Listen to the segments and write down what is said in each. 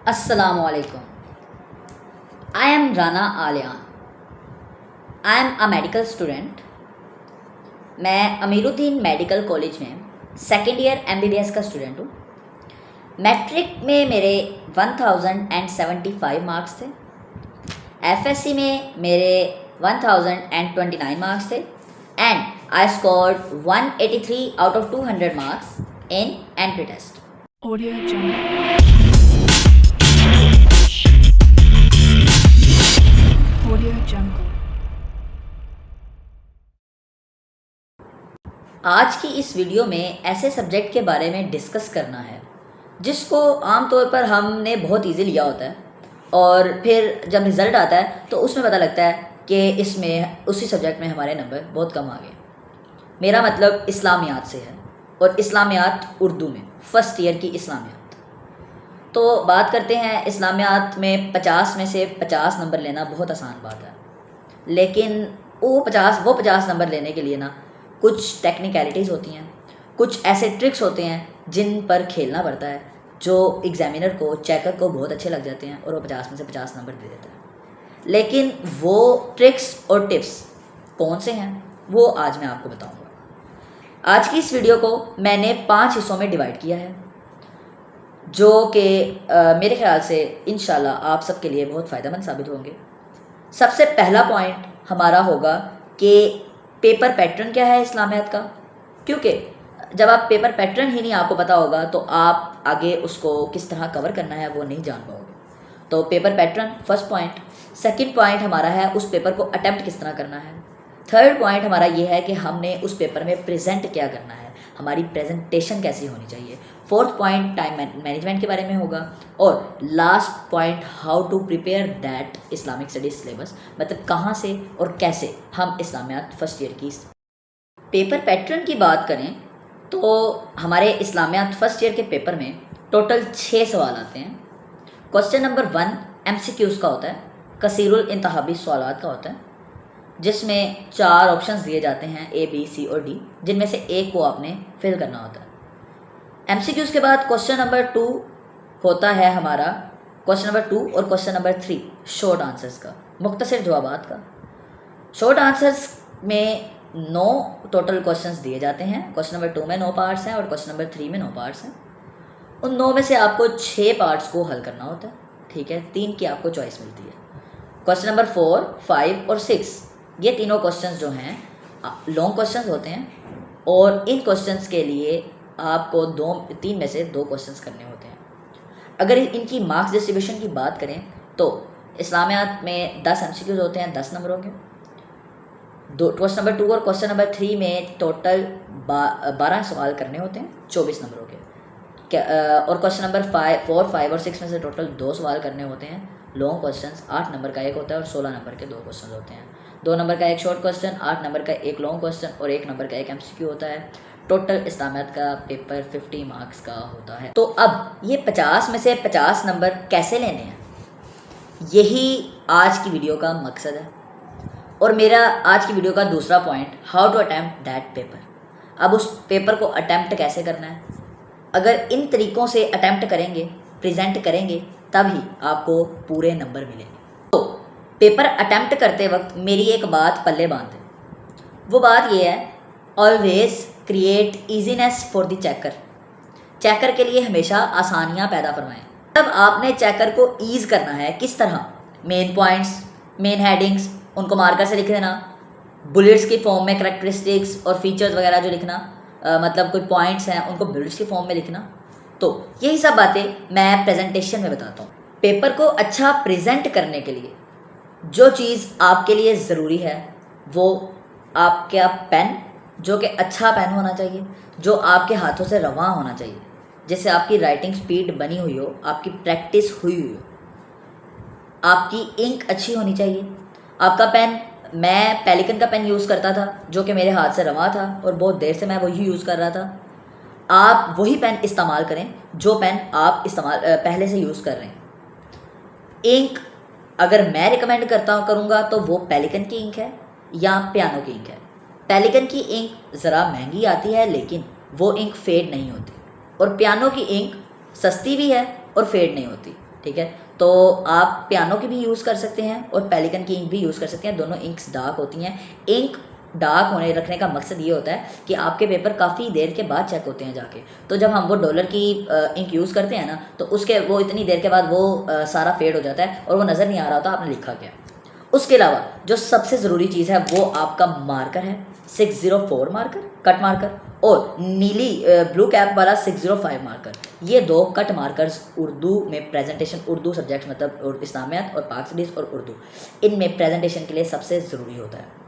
Assalamualaikum. I am Rana Alian. I am a medical student. मैं Amiruddin medical college में second year MBBS का student हूँ। Matric में मेरे 1075 मार्क्स थे। FSC में मेरे 1029 मार्क्स थे and I scored 183 out of 200 marks in entry test. Audio Jungle. Audio Jungle. आज की इस वीडियो में ऐसे सब्जेक्ट के बारे में डिस्कस करना है जिसको आमतौर पर हमने बहुत इजी लिया होता है और फिर जब रिज़ल्ट आता है तो उसमें पता लगता है कि इसमें उसी सब्जेक्ट में हमारे नंबर बहुत कम आ गए। मेरा मतलब इस्लामियात से है और इस्लामियात उर्दू में फ़र्स्ट ईयर की इस्लामियात। तो बात करते हैं इस्लामियात में 50 में से 50 नंबर लेना बहुत आसान बात है, लेकिन वो 50 नंबर लेने के लिए ना कुछ टेक्निकलिटीज़ होती हैं, कुछ ऐसे ट्रिक्स होते हैं जिन पर खेलना पड़ता है जो एग्जामिनर को चेकर को बहुत अच्छे लग जाते हैं और वो 50 में से 50 नंबर दे देता है। लेकिन वो ट्रिक्स और टिप्स कौन से हैं वो आज मैं आपको बताऊंगा। आज की इस वीडियो को मैंने 5 हिस्सों में डिवाइड किया है जो कि मेरे ख्याल से इंशाल्लाह आप सबके लिए बहुत फ़ायदेमंद साबित होंगे। सबसे पहला पॉइंट हमारा होगा कि पेपर पैटर्न क्या है इस्लामियात का, क्योंकि जब आप पेपर पैटर्न ही नहीं आपको पता होगा तो आप आगे उसको किस तरह कवर करना है वो नहीं जान पाओगे। तो paper pattern first point. Second point हमारा है उस पेपर को अटेम्प्ट किस तरह करना है। थर्ड पॉइंट हमारा ये है कि हमने उस पेपर में प्रेजेंट क्या करना है, हमारी प्रेजेंटेशन कैसी होनी चाहिए। फोर्थ पॉइंट टाइम मैनेजमेंट के बारे में होगा और last point how to prepare that Islamic studies syllabus, मतलब कहाँ से और कैसे हम इस्लामियात फर्स्ट ईयर की। पेपर पैटर्न की बात करें तो हमारे इस्लामियात फर्स्ट ईयर के पेपर में टोटल 6 सवाल आते हैं। क्वेश्चन नंबर 1 MCQs का होता है, कसीरुल इंतहाबी सवालात का होता है, जिसमें 4 ऑप्शंस दिए जाते हैं A, B, C और D, जिनमें से एक को आपने फिल करना होता है। MCQs के बाद क्वेश्चन नंबर 2 होता है हमारा क्वेश्चन नंबर 2 और क्वेश्चन नंबर 3 शॉर्ट आंसर्स का, मुख्तसर जवाबात का। शॉर्ट आंसर्स में 9 टोटल क्वेश्चंस दिए जाते हैं। क्वेश्चन नंबर 2 में 9 पार्ट्स हैं और क्वेश्चन नंबर 3 में 9 पार्ट्स हैं। उन 9 में से आपको 6 पार्ट्स को हल करना होता है, ठीक है। 3 की आपको चॉइस मिलती है। क्वेश्चन नंबर 4, 5 और 6 ये तीनों क्वेश्चंस जो हैं लॉन्ग क्वेश्चंस होते हैं और इन क्वेश्चंस के लिए आपको 3 में से 2 क्वेश्चंस करने होते हैं। अगर इनकी मार्क्स डिस्ट्रीब्यूशन की बात करें तो इस्लामियात में 10 MCQs होते हैं 10 नंबरों के। क्वेश्चन नंबर 2 और क्वेश्चन नंबर 3 में टोटल 12 सवाल करने होते हैं 24 नंबरों के। और क्वेश्चन नंबर 4, 5 और 6 में से टोटल 2 सवाल करने होते हैं लॉन्ग क्वेश्चंस। 8 नंबर का एक होता है और 16 नंबर के 2 क्वेश्चन होते हैं। 2 नंबर का एक शॉर्ट क्वेश्चन, 8 नंबर का एक लॉन्ग क्वेश्चन और 1 नंबर का एक MCQ होता है। टोटल इस्लामियात का पेपर 50 मार्क्स का होता है। तो अब ये 50 में से 50 नंबर कैसे लेने हैं, यही आज की वीडियो का मकसद है। और मेरा आज की वीडियो का दूसरा point how to attempt that paper. अब उस पेपर को अटैम्प्ट कैसे करना है, अगर इन तरीक़ों से अटैम्प्ट करेंगे, प्रेजेंट करेंगे, तभी आपको पूरे नंबर मिलेंगे। तो पेपर अटैम्प्ट करते वक्त मेरी एक बात पल्ले बांधे, वो बात ये है always create easiness for the checker. Checker के लिए हमेशा आसानियाँ पैदा फरमाएं। तब आपने चेकर को ईज़ करना है किस तरह, मेन पॉइंट्स, मेन हेडिंग्स उनको मार्कर से लिख देना, बुलेट्स की फॉर्म में करैक्टरिस्टिक्स और फीचर्स वगैरह जो लिखना, मतलब कोई पॉइंट्स हैं उनको बुलेट्स की फॉर्म में लिखना। तो यही सब बातें मैं प्रेजेंटेशन में बताता हूँ। पेपर को अच्छा प्रेजेंट करने के लिए जो चीज़ आपके लिए ज़रूरी है वो आपका पेन, जो कि अच्छा पेन होना चाहिए, जो आपके हाथों से रवां होना चाहिए, जिससे आपकी राइटिंग स्पीड बनी हुई हो, आपकी प्रैक्टिस हुई हो। आपकी इंक अच्छी होनी चाहिए। आपका पेन, मैं पेलिकन का पेन यूज़ करता था जो कि मेरे हाथ से रवां था और बहुत देर से मैं वही यूज़ कर रहा था। आप वही पेन इस्तेमाल करें जो पेन आप पहले से यूज़ कर रहे हैं। इंक अगर मैं रिकमेंड करूँगा तो वो पेलिकन की इंक है या पियानो की इंक है। पेलिकन की इंक ज़रा महंगी आती है लेकिन वो इंक फेड नहीं होती, और पियानो की इंक सस्ती भी है और फेड नहीं होती। ठीक है। तो आप पियानो की भी यूज़ कर सकते हैं और पेलिकन की इंक भी यूज़ कर सकते हैं। दोनों इंक्स डार्क होती हैं। इंक डार्क होने रखने का मकसद ये होता है कि आपके पेपर काफ़ी देर के बाद चेक होते हैं जाके। तो जब हम वो डॉलर की इंक यूज़ करते हैं ना, तो उसके वो इतनी देर के बाद वो सारा फेड हो जाता है और वो नज़र नहीं आ रहा होता आपने लिखा क्या। उसके अलावा जो सबसे ज़रूरी चीज़ है वो आपका मार्कर है, 604 मार्कर, कट मार्कर, और नीली ब्लू कैप वाला 605 मार्कर। ये दो कट मार्कर्स उर्दू में प्रेजेंटेशन, उर्दू सब्जेक्ट मतलब और इस्लामियात और पाक स्टडीज़ और उर्दू, इनमें प्रेजेंटेशन के लिए सबसे ज़रूरी होता है।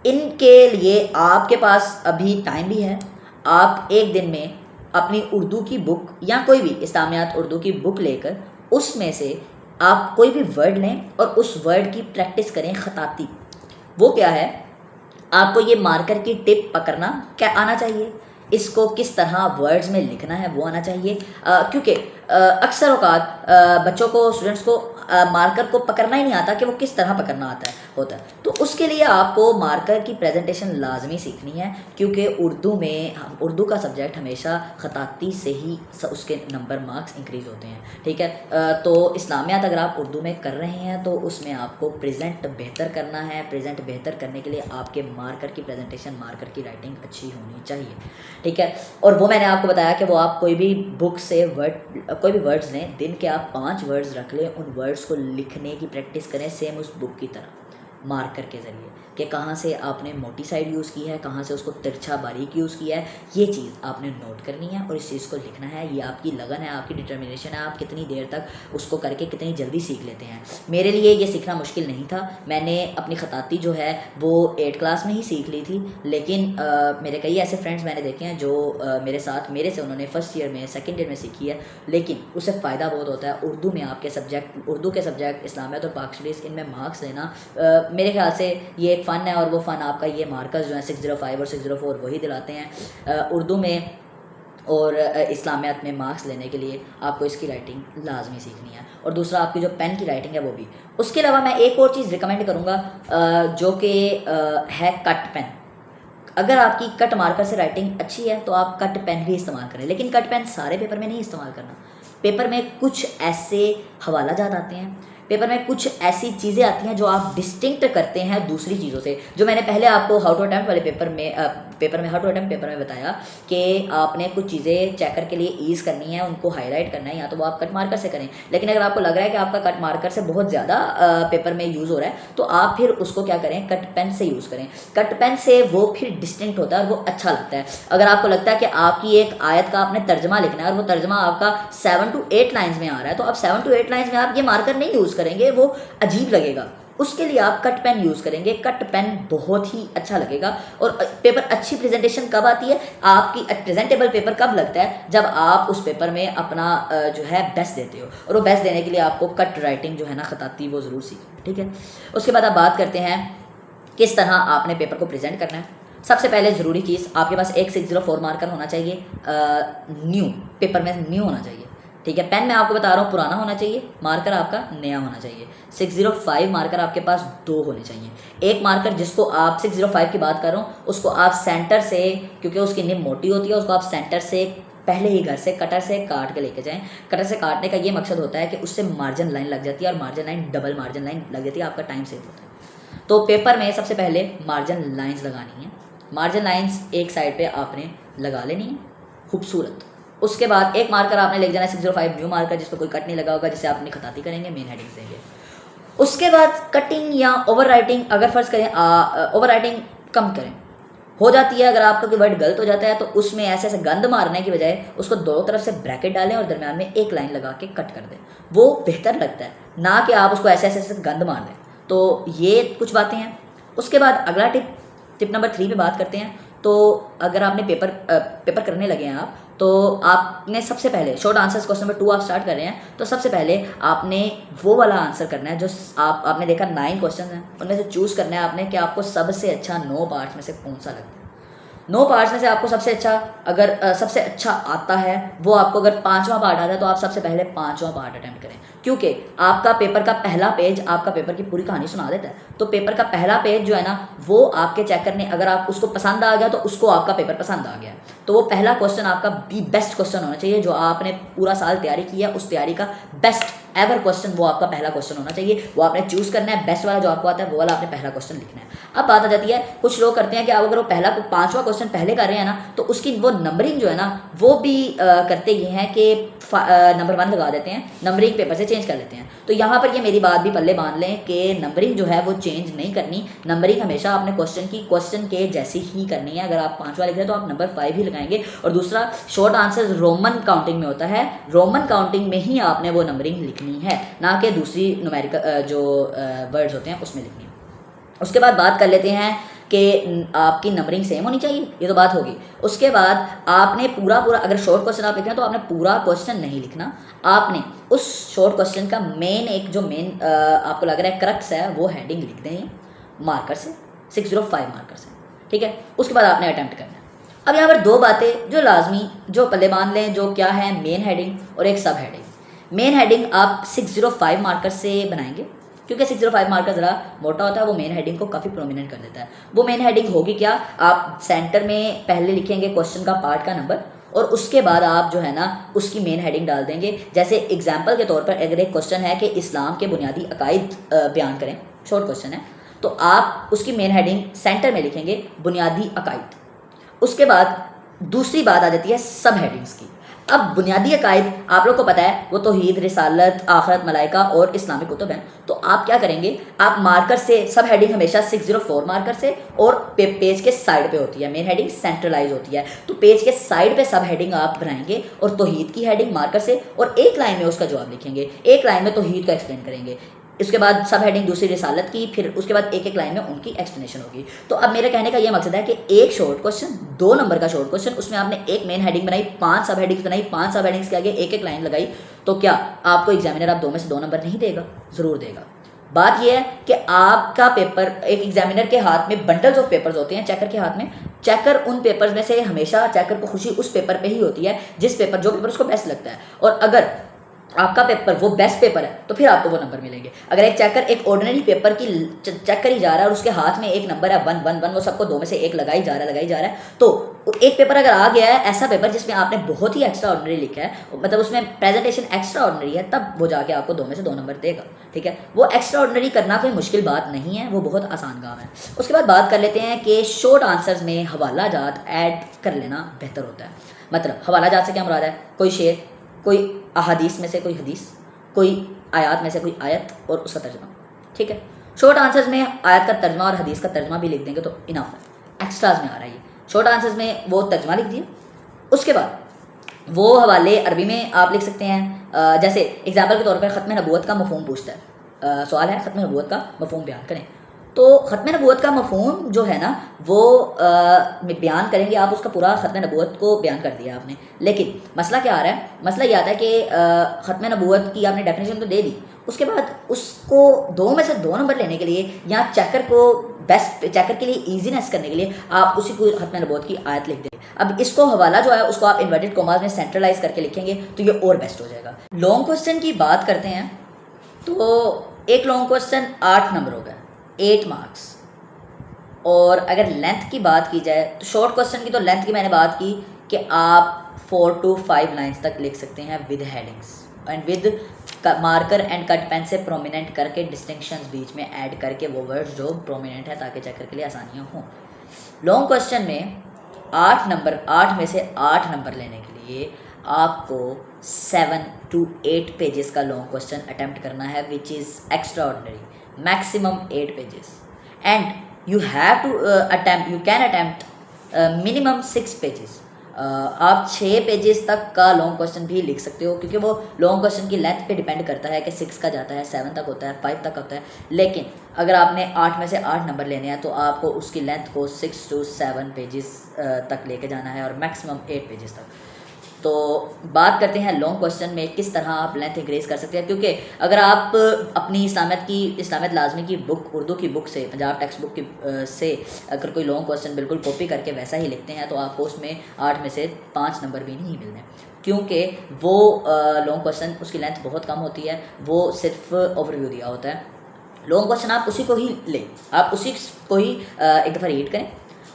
इनके लिए आपके पास अभी टाइम भी है। आप एक दिन में अपनी उर्दू की बुक या कोई भी इस्लामियात उर्दू की बुक लेकर उसमें से आप कोई भी वर्ड लें और उस वर्ड की प्रैक्टिस करें खताती। वो क्या है, आपको ये मार्कर की टिप पकड़ना क्या आना चाहिए, इसको किस तरह वर्ड्स में लिखना है वो आना चाहिए। क्योंकि अक्सर औकात बच्चों को, स्टूडेंट्स को मार्कर को पकड़ना ही नहीं आता कि वो किस तरह पकड़ना आता है होता है। तो उसके लिए आपको मार्कर की प्रेजेंटेशन लाजमी सीखनी है, क्योंकि उर्दू में उर्दू का सब्जेक्ट हमेशा खताती से ही उसके नंबर मार्क्स इंक्रीज़ होते हैं, ठीक है। तो इस्लामियात अगर आप उर्दू में कर रहे हैं तो उसमें आपको प्रेजेंट बेहतर करना है। प्रेजेंट बेहतर करने के लिए आपके मार्कर की प्रेजेंटेशन, मार्कर की राइटिंग अच्छी होनी चाहिए, ठीक है। और वो मैंने आपको बताया कि वो आप कोई भी बुक से कोई भी वर्ड्स लें, दिन के आप 5 वर्ड्स रख लें, उन वर्ड्स को लिखने की प्रैक्टिस करें सेम उस बुक की तरह, मार्कर के ज़रिए, कि कहाँ से आपने मोटी साइड यूज़ की है, कहाँ से उसको तिरछा बारीक यूज़ किया है, ये चीज़ आपने नोट करनी है और इस चीज़ को लिखना है। ये आपकी लगन है, आपकी डिटर्मिनेशन है, आप कितनी देर तक उसको करके कितनी जल्दी सीख लेते हैं। मेरे लिए ये सीखना मुश्किल नहीं था। मैंने अपनी खताती जो है वो 8 क्लास में ही सीख ली थी, लेकिन मेरे कई ऐसे फ्रेंड्स मैंने देखे हैं जो मेरे साथ, मेरे से उन्होंने फर्स्ट ईयर में, सेकेंड ईयर में सीखी है, लेकिन उससे फ़ायदा बहुत होता है। उर्दू में आपके सब्जेक्ट, उर्दू के सब्जेक्ट इस्लामियात और पाक स्टडीज़, इनमें मार्क्स लेना मेरे ख्याल से ये एक फ़न है, और वो फ़न आपका ये मार्कर्स जो हैं 605 और 604 वही दिलाते हैं। उर्दू में और इस्लामियात में मार्क्स लेने के लिए आपको इसकी राइटिंग लाजमी सीखनी है, और दूसरा आपकी जो पेन की राइटिंग है वो भी। उसके अलावा मैं एक और चीज़ रिकमेंड करूँगा जो कि है कट पेन। अगर आपकी कट मार्कर से राइटिंग अच्छी है तो आप कट पेन भी इस्तेमाल करें, लेकिन कट पेन सारे पेपर में नहीं इस्तेमाल करना। पेपर में कुछ ऐसे हवाला जात आते हैं, पेपर में कुछ ऐसी चीज़ें आती हैं जो आप डिस्टिंक्ट करते हैं दूसरी चीज़ों से। जो मैंने पहले आपको हाउ टू अटेम्प्ट वाले पेपर में हाउ टू अटेम्प्ट पेपर में बताया कि आपने कुछ चीज़ें चेकर के लिए ईज़ करनी है, उनको हाईलाइट करना है, या तो वो आप कट मार्कर से करें। लेकिन अगर आपको लग रहा है कि आपका कट मार्कर से बहुत ज़्यादा पेपर में यूज़ हो रहा है, तो आप फिर उसको क्या करें, कट पेन से यूज़ करें। कट पेन से वो फिर डिस्टिंक्ट होता है और वो अच्छा लगता है। अगर आपको लगता है कि आपकी एक आयत का आपने तर्जमा लिखना है और वो तर्जमा आपका 7 to 8 लाइन्स में आ रहा है, तो आप 7 to 8 लाइन्स में आप ये मार्कर नहीं यूज़ करेंगे, वो अजीब लगेगा। उसके लिए आप कट पेन यूज़ करेंगे। कट पेन बहुत ही अच्छा लगेगा। और पेपर अच्छी प्रेजेंटेशन कब आती है, आपकी प्रेजेंटेबल पेपर कब लगता है, जब आप उस पेपर में अपना जो है बेस्ट देते हो। और वो बेस्ट देने के लिए आपको कट राइटिंग जो है ना खताती, वो ज़रूर सीखें, ठीक है। उसके बाद आप बात करते हैं किस तरह आपने पेपर को प्रेजेंट करना है। सबसे पहले ज़रूरी चीज़, आपके पास एक 604 मार्कर होना चाहिए, न्यू पेपर में न्यू होना चाहिए, ठीक है। पेन मैं आपको बता रहा हूँ पुराना होना चाहिए, मार्कर आपका नया होना चाहिए। 605 मार्कर आपके पास 2 होने चाहिए। एक मार्कर जिसको आप 605 की बात कर रहा हूँ, उसको आप सेंटर से, क्योंकि उसकी निब मोटी होती है, उसको आप सेंटर से पहले ही घर से कटर से काट के लेके जाएं। कटर से काटने का ये मकसद होता है कि उससे मार्जिन लाइन लग जाती है, और margin line double margin line लग जाती है, आपका टाइम सेव होता है। तो पेपर में सबसे पहले मार्जिन लाइन्स लगानी है। मार्जिन लाइन्स एक साइड पे आपने लगा लेनी है, खूबसूरत। उसके बाद एक मार्कर आपने लेके जाना है 605 न्यू मार्कर, जिस पर कोई कट नहीं लगा होगा, जिसे आपने खताती करेंगे, मेन हेडिंग देंगे। उसके बाद कटिंग या ओवर राइटिंग, अगर फर्ज करें ओवर राइटिंग कम करें, हो जाती है। अगर आपका कोई वर्ड गलत हो जाता है तो उसमें ऐसे ऐसे गंद मारने की बजाय उसको दोनों तरफ से ब्रैकेट डालें और दरम्यान में एक लाइन लगा के कट कर दें, वो बेहतर लगता है, ना कि आप उसको ऐसे ऐसे गंद मार दें। तो ये कुछ बातें हैं। उसके बाद अगला टिप नंबर 3 पे बात करते हैं। तो अगर आपने पेपर करने लगे हैं आप, तो आपने सबसे पहले शॉर्ट आंसर्स क्वेश्चन नंबर 2 आप स्टार्ट कर रहे हैं, तो सबसे पहले आपने वो वाला आंसर करना है जो आपने देखा 9 क्वेश्चन हैं, उनमें से चूज़ करना है आपने कि आपको सबसे अच्छा 9 पार्ट्स में से कौन सा लगता है। 9 पार्ट्स में से आपको सबसे अच्छा, अगर सबसे अच्छा आता है वो, आपको अगर 5वां पार्ट आता है तो आप सबसे पहले 5वां पार्ट अटेम्प्ट करें, क्योंकि आपका पेपर का पहला पेज आपका पेपर की पूरी कहानी सुना देता है। तो पेपर का पहला पेज जो है ना, वो आपके चेकर ने, अगर आप उसको पसंद आ गया तो उसको आपका पेपर पसंद आ गया। तो वो पहला क्वेश्चन आपका बेस्ट क्वेश्चन होना चाहिए, जो आपने पूरा साल तैयारी की है उस तैयारी का बेस्ट एवर क्वेश्चन वो आपका पहला क्वेश्चन होना चाहिए, वो आपने चूज़ करना है, बेस्ट वाला जो आपको आता है वो वाला आपने पहला क्वेश्चन लिखना है। अब बात आ जाती है, कुछ लोग करते हैं कि आप अगर वो पहला 5वां क्वेश्चन पहले कर रहे हैं ना, तो उसकी वो नंबरिंग जो है ना वो भी करते ये हैं कि नंबर 1 लगा देते हैं, नंबरिंग पेपर से चेंज कर लेते हैं। तो यहाँ पर ये मेरी बात भी पल्ले बांध लें कि नंबरिंग जो है वो चेंज नहीं करनी, नंबरिंग हमेशा आपने क्वेश्चन के जैसी ही करनी है। अगर आप 5वां लिख रहे हैं तो आप नंबर 5 ही लगाएंगे। और दूसरा, शॉर्ट आंसर रोमन काउंटिंग में होता है, रोमन काउंटिंग में ही आपने वो नंबरिंग लिखनी है, ना कि दूसरी न्यूमेरिकल जो वर्ड्स होते हैं उसमें लिखनी है। उसके बाद बात कर लेते हैं कि आपकी नंबरिंग सेम होनी चाहिए, ये तो बात होगी। उसके बाद आपने पूरा अगर शॉर्ट क्वेश्चन आप लिख रहे हैं तो आपने पूरा क्वेश्चन नहीं लिखना, आपने उस शॉर्ट क्वेश्चन का जो मेन आपको लग रहा है क्रक्स है वो हेडिंग लिख दें मार्कर से, 605 मार्कर से, ठीक है। उसके बाद आपने अटैम्प्ट करना है। अब यहाँ पर 2 बातें जो लाजमी जो पल्ले बांध लें, जो क्या है, मेन हेडिंग और एक सब हेडिंग। मेन हेडिंग आप 605 मार्कर से बनाएंगे, क्योंकि 605 मार्कर ज़रा मोटा होता है, वो मेन हेडिंग को काफ़ी प्रोमिनेंट कर देता है। वो मेन हेडिंग होगी क्या, आप सेंटर में पहले लिखेंगे क्वेश्चन का पार्ट का नंबर, और उसके बाद आप जो है ना उसकी मेन हेडिंग डाल देंगे। जैसे एग्जाम्पल के तौर पर अगर एक क्वेश्चन है कि इस्लाम के बुनियादी अकायद बयान करें, शॉर्ट क्वेश्चन है, तो आप उसकी मेन हेडिंग सेंटर में लिखेंगे बुनियादी अकायद। उसके बाद दूसरी बात आ जाती है सब हेडिंग्स की। अब बुनियादी अकायद आप लोग को पता है वो तौहीद, रिसालत, आखिरत, मलाइका और इस्लामिक कुतुब हैं। तो आप क्या करेंगे, आप मार्कर से सब हेडिंग हमेशा 604 मार्कर से, और पेज के साइड पे होती है मेन हेडिंग, सेंट्रलाइज होती है, तो पेज के साइड पे सब हेडिंग आप बनाएंगे और तौहीद की हेडिंग मार्कर से, और एक लाइन में उसका जवाब लिखेंगे, एक लाइन में तौहीद का एक्सप्लेन करेंगे। इसके बाद सब हेडिंग दूसरी रिसालत की, फिर उसके बाद एक लाइन में उनकी एक्सप्लेनेशन होगी। तो अब मेरे कहने का ये मकसद है कि एक शॉर्ट क्वेश्चन, 2 नंबर का शॉर्ट क्वेश्चन, उसमें आपने एक मेन हेडिंग बनाई, 5 सब हेडिंग्स बनाई, 5 सब हेडिंग्स के आगे एक लाइन लगाई, तो क्या आपको एग्जामिनर आप 2 में से 2 नंबर नहीं देगा? ज़रूर देगा। बात यह है कि आपका पेपर, एक एग्जामिनर के हाथ में बंडल्स ऑफ पेपर्स होते हैं, चेकर के हाथ में, चेकर उन पेपर्स में से हमेशा चेकर को खुशी उस पेपर पे ही होती है जो पेपर उसको बेस्ट लगता है। और अगर आपका पेपर वो बेस्ट पेपर है तो फिर आपको वो नंबर मिलेंगे। अगर एक चेकर एक ऑर्डिनरी पेपर की चेक करी जा रहा है और उसके हाथ में एक नंबर है 1 1 1, वो सबको 2 में से 1 लगाई जा रहा है, तो एक पेपर अगर आ गया है ऐसा पेपर जिसमें आपने बहुत ही एक्स्ट्रा ऑर्डिनरी लिखा है, मतलब उसमें प्रेजेंटेशन एक्स्ट्रा ऑर्डिनरी है, तब वो जाके आपको 2 में से 2 नंबर देगा, ठीक है। वो एक्स्ट्रा ऑर्डिनरी करना कोई मुश्किल बात नहीं है, वो बहुत आसान काम है। उसके बाद बात कर लेते हैं कि शॉर्ट आंसर्स में हवाला जात ऐड कर लेना बेहतर होता है। मतलब हवाला जात से क्या मुराद है, कोई शेर, कोई अहादीस में से कोई हदीस, कोई आयत में से कोई आयत और उसका तर्जमा, ठीक है। शॉर्ट आंसर्स में आयत का तर्जमा और हदीस का तर्जमा भी लिख देंगे तो इनफ है। एक्स्ट्राज में आ रहा है ये, शॉर्ट आंसर्स में वो तर्जमा लिख दिया, उसके बाद वो हवाले अरबी में आप लिख सकते हैं। जैसे एग्जाम्पल के तौर पर ख़त्म नबूवत का मफ़हूम पूछता है, सवाल है ख़त्म नबूवत का मफ़हूम बयान करें, तो ख़त्म नबूवत का मफ़हूम जो है ना वो बयान करेंगे आप, उसका पूरा ख़त्म नबूवत को बयान कर दिया आपने, लेकिन मसला क्या आ रहा है, मसला ये आता है कि ख़त्म नबूवत की आपने डेफिनेशन तो दे दी, उसके बाद उसको 2 में से 2 नंबर लेने के लिए या चेकर को बेस्ट, चेकर के लिए ईजीनेस करने के लिए आप उसी को ख़त्म नबूवत की आयत लिख दें। अब इसको हवाला जो है उसको आप इन्वर्टेड कॉमास में सेंट्रलाइज करके लिखेंगे तो ये और बेस्ट हो जाएगा। लॉन्ग क्वेश्चन की बात करते हैं तो एक लॉन्ग क्वेश्चन 8 नंबर होगा, 8 मार्क्स। और अगर लेंथ की बात की जाए तो शॉर्ट क्वेश्चन की तो लेंथ की मैंने बात की कि आप 4 to 5 लाइंस तक लिख सकते हैं with headings and with marker and cut pen से प्रोमिनेंट करके डिस्टिंक्शंस बीच में ऐड करके वो वर्ड्स जो प्रोमिनेंट है ताकि चेकर के लिए आसानियाँ हों। लॉन्ग क्वेश्चन में 8 में से 8 नंबर लेने के लिए आपको 7 to 8 पेजेस का लॉन्ग क्वेश्चन अटैम्प्ट करना है, which is extra ordinary, maximum 8 pages, and you can attempt minimum 6 pages. आप 6 पेजेस तक का लॉन्ग क्वेश्चन भी लिख सकते हो, क्योंकि वो लॉन्ग क्वेश्चन की लेंथ पे डिपेंड करता है कि 6 का जाता है, 7 तक होता है, 5 तक होता है। लेकिन अगर आपने 8 में से 8 नंबर लेने हैं तो आपको उसकी लेंथ को 6 to 7 पेजेस तक लेके जाना है और मैक्सिमम 8 पेजेस तक। तो बात करते हैं लॉन्ग क्वेश्चन में किस तरह आप लेंथ इंक्रीज कर सकते हैं, क्योंकि अगर आप अपनी इस्लामियत लाजमी की बुक, उर्दू की बुक से, पंजाब टेक्स्ट बुक की से अगर कोई लॉन्ग क्वेश्चन बिल्कुल कॉपी करके वैसा ही लिखते हैं तो आपको उसमें 8 में से 5 नंबर भी नहीं मिलने, क्योंकि वो लॉन्ग क्वेश्चन उसकी लेंथ बहुत कम होती है, वो सिर्फ ओवरव्यू दिया होता है। लॉन्ग क्वेश्चन आप उसी को ही लें, आप उसी को ही एक दफ़ा रीड करें।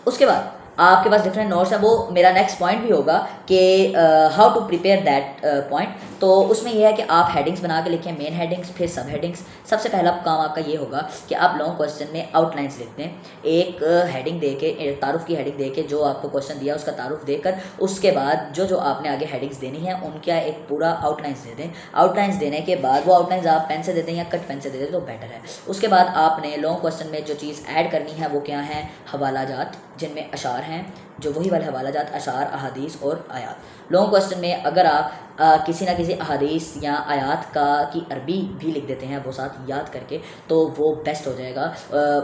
उसके बाद आपके पास डिफरेंट नोट्स हैं, वो मेरा नेक्स्ट पॉइंट भी होगा कि how to prepare that point. तो उसमें यह है कि आप हेडिंग्स बना के लिखें, मेन हेडिंग्स, फिर सब हेडिंग्स। सबसे पहला काम आपका ये होगा कि आप लॉन्ग क्वेश्चन में आउटलाइंस लिखते हैं। एक हेडिंग दे के, तारुफ की हेडिंग दे के, जो आपको क्वेश्चन दिया उसका तारुफ देकर, उसके बाद जो आपने आगे हेडिंग्स देनी है उनका एक पूरा आउटलाइंस दे दें। आउटलाइंस देने के बाद वो आउटलाइंस आप पेन से दे दें या कट पेन से दे दें तो बेटर है। उसके बाद आपने लॉन्ग क्वेश्चन में जो चीज़ ऐड करनी है वो क्या है, हवाला जात, जिनमें अशार हैं, जो वही वाले हवाला जात, अशार, अहादीस और आयात। लॉन्ग क्वेश्चन में अगर आप किसी ना किसी अहादीस या आयात की अरबी भी लिख देते हैं वो साथ याद करके, तो वो बेस्ट हो जाएगा।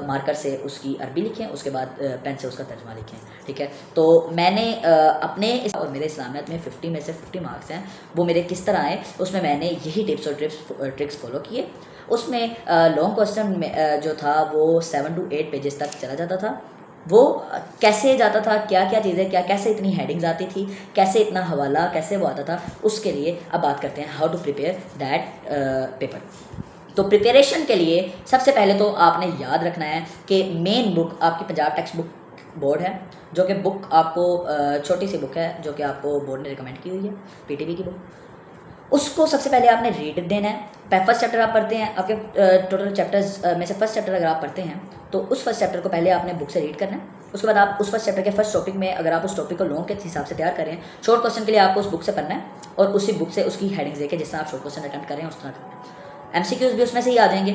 मार्कर से उसकी अरबी लिखें, उसके बाद पेन से उसका तर्जमा लिखें, ठीक है। तो मैंने अपने और मेरे इस्लामियत में 50 में से 50 मार्क्स हैं, वो मेरे किस तरह आए, उसमें मैंने यही टिप्स और ट्रिक्स फॉलो किए। उसमें लॉन्ग क्वेश्चन में जो था वो 7 to 8 पेजेस तक चला जाता था। वो कैसे जाता था, क्या क्या चीज़ें, क्या कैसे इतनी हेडिंग्स आती थी, कैसे इतना हवाला, कैसे वो आता था, उसके लिए अब बात करते हैं how to prepare that paper. तो प्रिपरेशन के लिए सबसे पहले तो आपने याद रखना है कि मेन बुक आपकी पंजाब टेक्स्ट बुक बोर्ड है, जो कि बुक आपको छोटी सी बुक है जो कि आपको बोर्ड ने रिकमेंड की हुई है, पीटीबी की बुक। उसको सबसे पहले आपने रीड देना है। फर्स्ट चैप्टर आप पढ़ते हैं, आपके टोटल चैप्टर्स में से फर्स्ट चैप्टर अगर आप पढ़ते हैं तो उस फर्स्ट चैप्टर को पहले आपने बुक से रीड करना है। उसके बाद आप उस फर्स्ट चैप्टर के फर्स्ट टॉपिक में, अगर आप उस टॉपिक को लॉन्ग के हिसाब से तैयार करें, शॉर्ट क्वेश्चन के लिए आपको उस बुक से पढ़ना है और उसी बुक से उसकी हेडिंग्स देके जिस तरह आप शॉर्ट क्वेश्चन अटेम्प्ट कर रहे हैं उस तरह करना है। एमसीक्यूज भी उसमें से ही आ जाएंगे।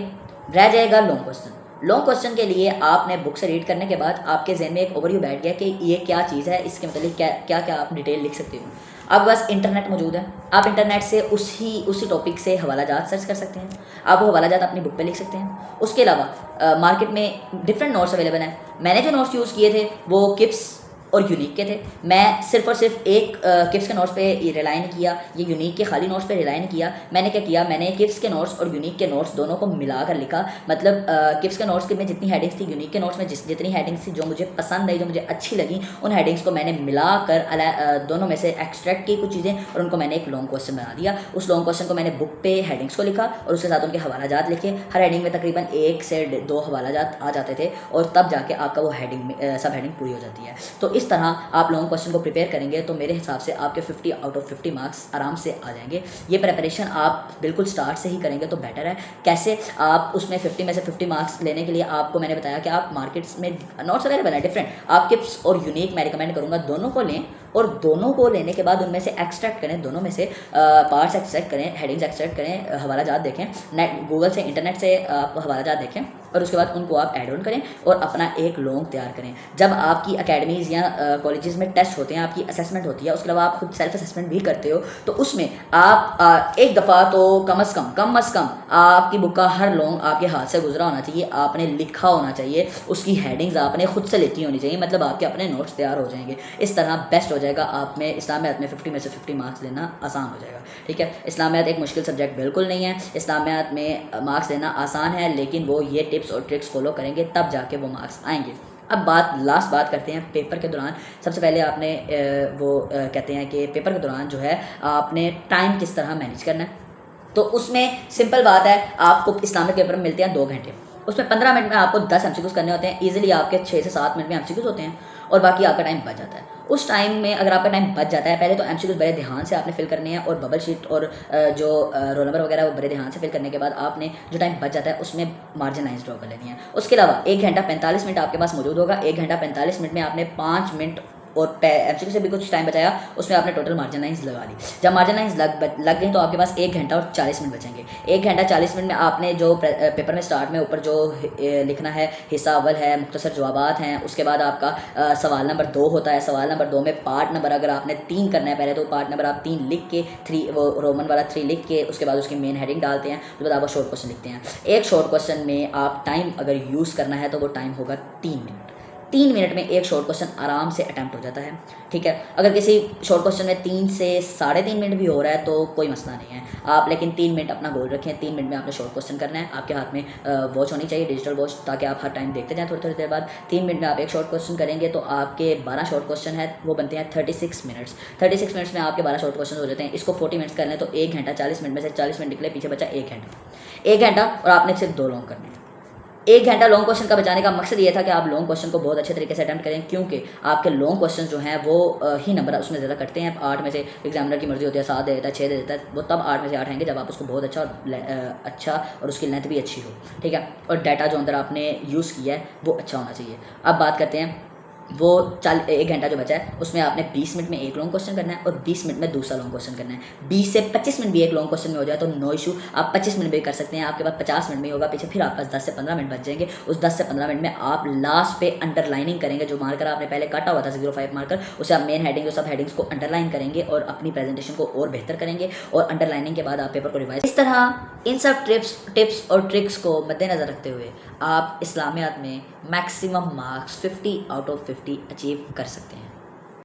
रह जाएगा लॉन्ग क्वेश्चन। लॉन्ग क्वेश्चन के लिए आपने बुक से रीड करने के बाद आपके जहन में एक ओवरव्यू बैठ गया कि ये क्या चीज़ है, इसके मतलब क्या क्या आप डिटेल लिख सकते हो। आपके पास इंटरनेट मौजूद है, आप इंटरनेट से उसी टॉपिक से हवाला जात सर्च कर सकते हैं, आप वो हवाला जात अपनी बुक पे लिख सकते हैं। उसके अलावा मार्केट में डिफरेंट नोट्स अवेलेबल हैं। मैंने जो नोट्स यूज़ किए थे वो किप्स और यूनिक के थे। मैं सिर्फ और सिर्फ एक किप्स के नोट्स पे रिलाई नहीं किया, ये यूनिक के खाली नोट्स पे रिलाई नहीं किया। मैंने क्या किया, मैंने किप्स के नोट्स और यूनिक के नोट्स दोनों को मिला कर लिखा। मतलब किप्स के नोट्स में जितनी हेडिंग्स थी, यूनिक के नोट्स में जितनी हेडिंग्स थी जो मुझे पसंद आई, जो मुझे अच्छी लगी, उन हेडिंग्स को मैंने मिलाकर दोनों में से एक्सट्रैक्ट की कुछ चीज़ें और उनको मैंने एक लॉन्ग क्वेश्चन बना दिया। उस लॉन्ग क्वेश्चन को मैंने बुक पे हेडिंग्स को लिखा और उसके साथ उनके हवाला जात लिखे। हर हेडिंग में तकरीबन 1 से 2 हवाला जात आ जाते थे और तब जाके आपका वो हेडिंग सब हेडिंग पूरी हो जाती है। तो इस तरह आप लॉन्ग क्वेश्चन को प्रिपेयर करेंगे तो मेरे हिसाब से आपके 50 आउट ऑफ 50 मार्क्स आराम से आ जाएंगे। ये प्रिपरेशन आप बिल्कुल स्टार्ट से ही करेंगे तो बेटर है। कैसे आप उसमें 50 में से 50 मार्क्स लेने के लिए आपको मैंने बताया कि आप मार्केट्स में नोट्स अवेलेबल है डिफरेंट, आप किप्स और यूनिक मैं रिकमेंड करूँगा दोनों को लें और दोनों को लेने के बाद उनमें से एक्सट्रैक्ट करें, दोनों में से पार्ट्स एक्सट्रैक्ट करें, हेडिंग्स एक्सट्रैक्ट करें, हवाला जात देखें, नेट गूगल से इंटरनेट से आप हवाला जात देखें और उसके बाद उनको आप ऐड ऑन करें और अपना एक लॉन्ग तैयार करें। जब आपकी अकेडमीज़ या कॉलेजेस में टेस्ट होते हैं, आपकी असेसमेंट होती है, उसके अलावा आप खुद सेल्फ असेसमेंट भी करते हो, तो उसमें आप एक दफ़ा तो कम अज़ कम आपकी बुक का हर लॉन्ग आपके हाथ से गुजरा होना चाहिए, आपने लिखा होना चाहिए, उसकी हेडिंग्स आपने खुद से लिखी होनी चाहिए, मतलब आपके अपने नोट्स तैयार हो जाएंगे। इस तरह बेस्ट हो जाएगा। आप में इस्लामियत में 50 में से 50 मार्क्स लेना आसान हो जाएगा, ठीक है। इस्लामियत एक मुश्किल सब्जेक्ट बिल्कुल नहीं है। इस्लामियत में मार्क्स लेना आसान है, लेकिन वो ये टिप्स और ट्रिक्स फॉलो करेंगे तब जाके वो मार्क्स आएंगे। अब लास्ट बात करते हैं पेपर के दौरान। सबसे पहले आपने कहते हैं कि पेपर के दौरान जो है आपने टाइम किस तरह मैनेज करना है। तो उसमें सिंपल बात है, आपको इस्लामिक पेपर में मिलते हैं 2 घंटे, उसमें 15 मिनट में आपको 10 एमसीक्यूज करने होते हैं। ईजिली आपके 6 से 7 मिनट में एमसीक्यूज होते हैं और बाकी आपका टाइम बच जाता है। उस टाइम में अगर आपका टाइम बच जाता है, पहले तो एमसीक्यूज बड़े ध्यान से आपने फिल करने हैं और बबल शीट और जो रोल नंबर वगैरह वो बड़े ध्यान से फिल करने के बाद आपने जो टाइम बच जाता है उसमें मार्जिन लाइन्स ड्रॉ कर लेनी है। उसके अलावा 1 घंटा 45 मिनट आपके पास मौजूद होगा। 1 घंटा 45 मिनट में आपने 5 मिनट और एमसीक्यू से भी कुछ टाइम बचाया, उसमें आपने टोटल मार्जिन लाइन्स लगा ली। जब मार्जिन लाइन्स लग गई तो आपके पास 1 घंटा और 40 मिनट बचेंगे। 1 घंटा 40 मिनट में आपने जो पेपर में स्टार्ट में ऊपर जो लिखना है, हिस्सा अव्वल है, मुख्तसर जवाबात हैं, उसके बाद आपका सवाल नंबर 2 होता है। सवाल नंबर 2 में पार्ट नंबर अगर आपने 3 करना है पहले तो पार्ट नंबर आप 3 लिख के 3 वो रोमन वाला 3 लिख के उसके बाद उसकी मेन हेडिंग डालते हैं, उसके बाद आप वो शॉर्ट क्वेश्चन लिखते हैं। एक शॉर्ट क्वेश्चन में आप टाइम अगर यूज़ करना है तो वो टाइम होगा 3 मिनट। 3 मिनट में एक शॉर्ट क्वेश्चन आराम से अटैम्प्ट हो जाता है, ठीक है। अगर किसी शॉर्ट क्वेश्चन में 3 से 3.5 मिनट भी हो रहा है तो कोई मसला नहीं है आप, लेकिन 3 मिनट अपना गोल रखें। 3 मिनट में आपने शॉर्ट क्वेश्चन करना है। आपके हाथ में वॉच होनी चाहिए, डिजिटल वॉच, ताकि आप हर टाइम देखते जाएं थोड़ी थोड़ी देर बाद। 3 मिनट में आप एक शॉर्ट क्वेश्चन करेंगे तो आपके 12 शॉर्ट क्वेश्चन है वो बनते हैं 36 मिनट्स। 36 मिनट्स में आपके 12 शॉर्ट क्वेश्चन हो जाते हैं। इसको 40 मिनट्स कर लें तो 1 घंटा 40 मिनट में से 40 मिनट निकले, पीछे बचा 1 घंटा। 1 घंटा और आपने सिर्फ 2 लॉन्ग करने हैं। 1 घंटा लॉन्ग क्वेश्चन का बचाने का मकसद ये था कि आप लॉन्ग क्वेश्चन को बहुत अच्छे तरीके से अटेम्प्ट करें, क्योंकि आपके लॉन्ग क्वेश्चन जो हैं वो ही नंबर उसमें ज़्यादा कटते हैं। 8 में से एग्जामिनर की मर्जी होती है 7 दे देता है, 6 दे देता है, वो तब 8 में से 8 आएंगे जब आप उसको बहुत अच्छा और उसकी लेंथ भी अच्छी हो, ठीक है, और डाटा जो अंदर आपने यूज़ किया है वो अच्छा होना चाहिए। अब बात करते हैं वो 1 घंटा जो बचा है उसमें आपने 20 मिनट में एक लॉन्ग क्वेश्चन करना है और 20 मिनट में दूसरा लॉन्ग क्वेश्चन करना है। 20 से 25 मिनट भी एक लॉन्ग क्वेश्चन में हो जाए तो नो इशू, आप 25 मिनट भी कर सकते हैं, आपके पास 50 मिनट में होगा पीछे, फिर आपके पास 10 से 15 मिनट बच जाएंगे। उस 10 से 15 मिनट में आप लास्ट पे अंडरलाइनिंग करेंगे, जो मार्कर आपने पहले काटा हुआ था 05 मार्कर, उसे आप मेन हेडिंग और सब हेडिंग्स को अंडरलाइन करेंगे और अपनी प्रेजेंटेशन को और बेहतर करेंगे, और अंडरलाइनिंग के बाद आप पेपर को रिवाइज। इस तरह इन सब टिप्स और ट्रिक्स को मद्देनज़र रखते हुए आप इस्लामियात में maximum marks 50 out of 50 achieve कर सकते हैं।